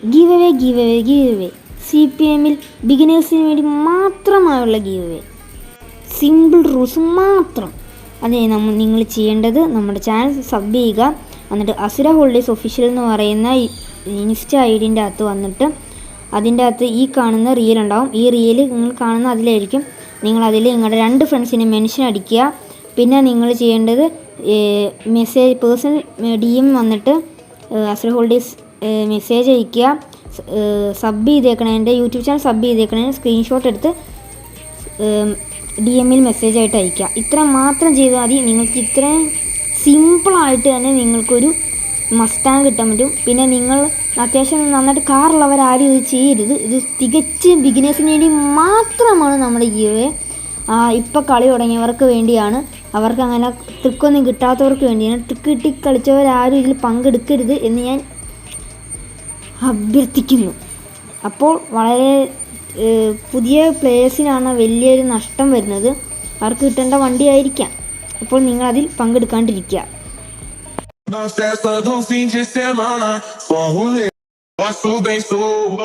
Give away CPMൽ ബിഗിനേഴ്സിന് വേണ്ടി മാത്രമായുള്ള give away. Simple rules മാത്രം. അതെ, നിങ്ങൾ ചെയ്യേണ്ടത് നമ്മുടെ ചാനൽ സബ് ചെയ്യുക, എന്നിട്ട് അസുര ഹോളിഡേയ്സ് ഒഫീഷ്യൽ എന്ന് പറയുന്ന ഇൻസ്റ്റ ഐഡിൻ്റെ അകത്ത് വന്നിട്ട് അതിൻ്റെ അകത്ത് ഈ കാണുന്ന റീൽ ഉണ്ടാവും. ഈ റീൽ നിങ്ങൾ കാണുന്ന അതിലായിരിക്കും. നിങ്ങളതിൽ നിങ്ങളുടെ 2 ഫ്രണ്ട്സിനെ മെൻഷൻ അടിക്കുക. പിന്നെ നിങ്ങൾ ചെയ്യേണ്ടത് മെസ്സേജ് പേഴ്സണൽ DM വന്നിട്ട് അസുര ഹോളിഡേയ്സ് മെസ്സേജ് അയയ്ക്കുക. സബ് ചെയ്തേക്കണതിൻ്റെ യൂട്യൂബ് ചാനൽ സബ് ചെയ്തേക്കണതിന് സ്ക്രീൻഷോട്ട് എടുത്ത് DMൽ മെസ്സേജായിട്ട് അയയ്ക്കുക. ഇത്ര മാത്രം ചെയ്താൽ മതി. നിങ്ങൾക്ക് ഇത്രയും സിമ്പിളായിട്ട് തന്നെ നിങ്ങൾക്കൊരു മസ്റ്റാങ് കിട്ടാൻ പറ്റും. പിന്നെ നിങ്ങൾ അത്യാവശ്യം നന്നായിട്ട് കാറുള്ളവരാരും ഇത് ചെയ്യരുത്. ഇത് തികച്ച് ബിഗിനേഴ്സിന് വേണ്ടി മാത്രമാണ് നമ്മുടെ ഗീവ്. ഇപ്പോൾ കളി തുടങ്ങിയവർക്ക് വേണ്ടിയാണ്. അവർക്ക് അങ്ങനെ ട്രിക്കൊന്നും കിട്ടാത്തവർക്ക് വേണ്ടിയാണ്. ട്രിക്ക് കിട്ടി കളിച്ചവരാരും ഇതിൽ പങ്കെടുക്കരുത് എന്ന് ഞാൻ അഭ്യർത്ഥിക്കുന്നു. അപ്പോൾ വളരെ പുതിയ പ്ലേയേഴ്സിനാണ് വലിയൊരു നഷ്ടം വരുന്നത്. അവർക്ക് കിട്ടേണ്ട വണ്ടിയായിരിക്കാം. അപ്പോൾ നിങ്ങളതിൽ പങ്കെടുക്കാണ്ടിരിക്കുക.